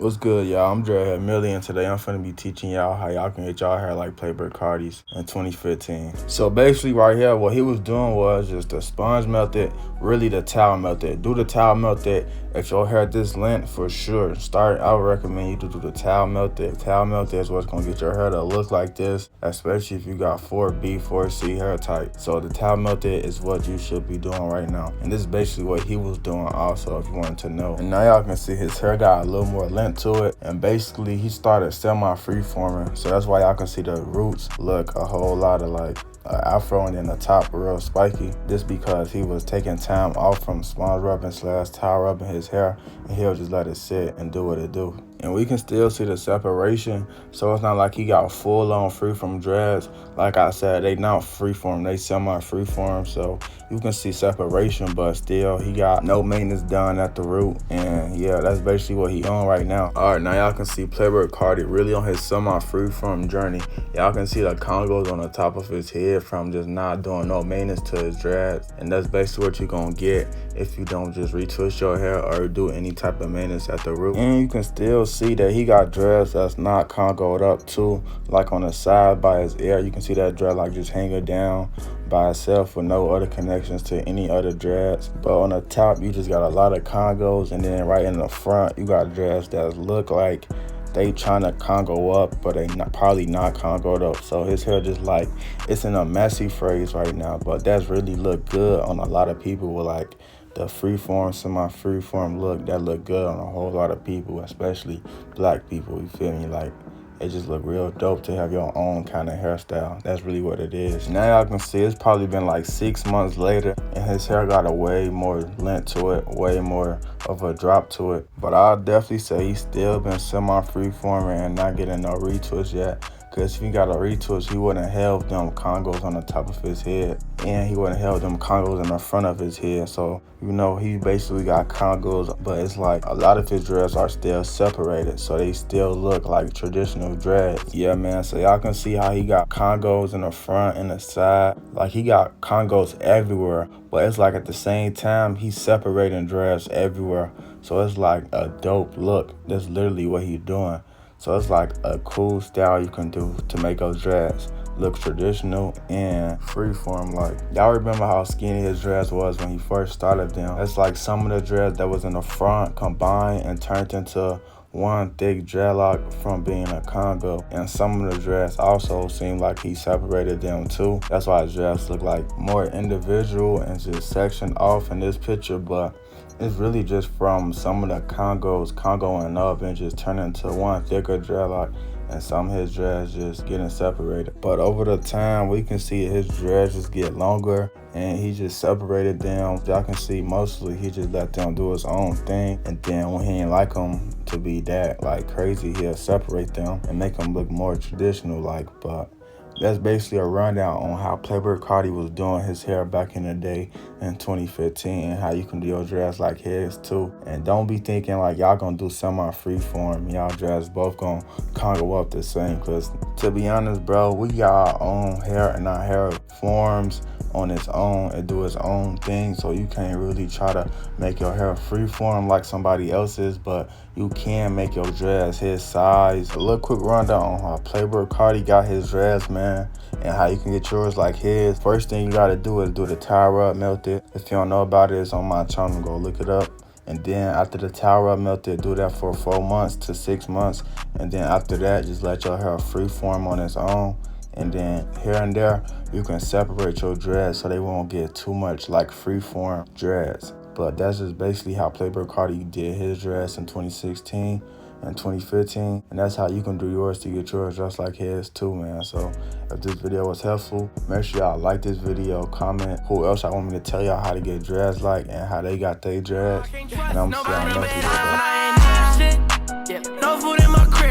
What's good, y'all? I'm Dreadhead Millie, and today I'm finna be teaching y'all how y'all can get y'all hair like Playboi Carti's in 2015. So basically right here, what he was doing was just the sponge method, really the towel method. Do the towel method if your hair this length for sure. I would recommend you to do the towel method. Towel method is what's gonna get your hair to look like this, especially if you got 4B, 4C hair type. So the towel method is what you should be doing right now. And this is basically what he was doing also, if you wanted to know. And now y'all can see his hair got a little more length to it, and basically he started semi-free-forming, so that's why y'all can see the roots look a whole lot of like afro and then the top real spiky. This because he was taking time off from sponge rubbing / towel rubbing his hair, and he'll just let it sit and do what it do. And we can still see the separation, so it's not like he got full-on free-form dreads. Like I said, they not free-form, they semi-free-form, so you can see separation, but still he got no maintenance done at the root. And yeah, that's basically what he on right now. All right, now y'all can see Playboi Carti really on his semi-free-form journey. Y'all can see the congos on the top of his head from just not doing no maintenance to his dreads, and that's basically what you're gonna get if you don't just retwist your hair or do any type of maintenance at the root. And you can still see that he got dreads that's not congoed up too, like on the side by his ear. You can see that dread like just hanging down by itself with no other connections to any other dreads. But on the top, you just got a lot of congos, and then right in the front, you got dreads that look like they trying to congo up, but they probably not congoed up. So his hair just like, it's in a messy phase right now, but that's really look good on a lot of people with like the freeform, semi-freeform look. That look good on a whole lot of people, especially black people, you feel me? Like, it just look real dope to have your own kind of hairstyle. That's really what it is. Now y'all can see it's probably been like 6 months later, and his hair got a way more length to it, way more of a drop to it. But I'll definitely say he's still been semi-freeforming and not getting no retwist yet. Because if he got a retwist, he wouldn't have them congos on the top of his head, and he wouldn't have them congos in the front of his head. So, you know, he basically got congos, but it's like a lot of his dreads are still separated, so they still look like traditional dreads. Yeah, man, so y'all can see how he got congos in the front and the side. Like, he got congos everywhere, but it's like at the same time, he's separating dreads everywhere. So it's like a dope look. That's literally what he's doing. So it's like a cool style you can do to make those dreads look traditional and freeform. Like, y'all remember how skinny his dreads was when he first started them? It's like some of the dreads that was in the front combined and turned into one thick dreadlock from being a congo. And some of the dreads also seem like he separated them too. That's why his dreads look like more individual and just sectioned off in this picture, but it's really just from some of the congos congoing up and just turning into one thicker dreadlock, and some of his dreads just getting separated. But over the time, we can see his dreads just get longer, and he just separated them. Y'all can see mostly he just let them do his own thing, and then when he ain't like them to be that like crazy, he'll separate them and make them look more traditional like. But that's basically a rundown on how Playboi Carti was doing his hair back in the day in 2015, and how you can do your dreads like his too. And don't be thinking like y'all gonna do semi-freeform, y'all dreads both gonna congo up the same, because to be honest, bro, we got our own hair, and our hair forms on its own and do its own thing. So you can't really try to make your hair freeform like somebody else's, but you can make your dreads his size. A little quick rundown on how Playboi Carti got his dreads, man, and how you can get yours like his. First thing you gotta do is do the towel rub method. If you don't know about it, it's on my channel, go look it up. And then after the towel rub method, do that for 4 months to 6 months. And then after that, just let your hair freeform on its own. And then here and there, you can separate your dreads so they won't get too much like freeform dreads. But that's just basically how Playboi Carti did his dreads in 2016 and 2015. And that's how you can do yours to get yours just like his too, man. So if this video was helpful, make sure y'all like this video, comment who else y'all want me to tell y'all how to get dreads like and how they got their dreads. And I'm seeing y'all next video.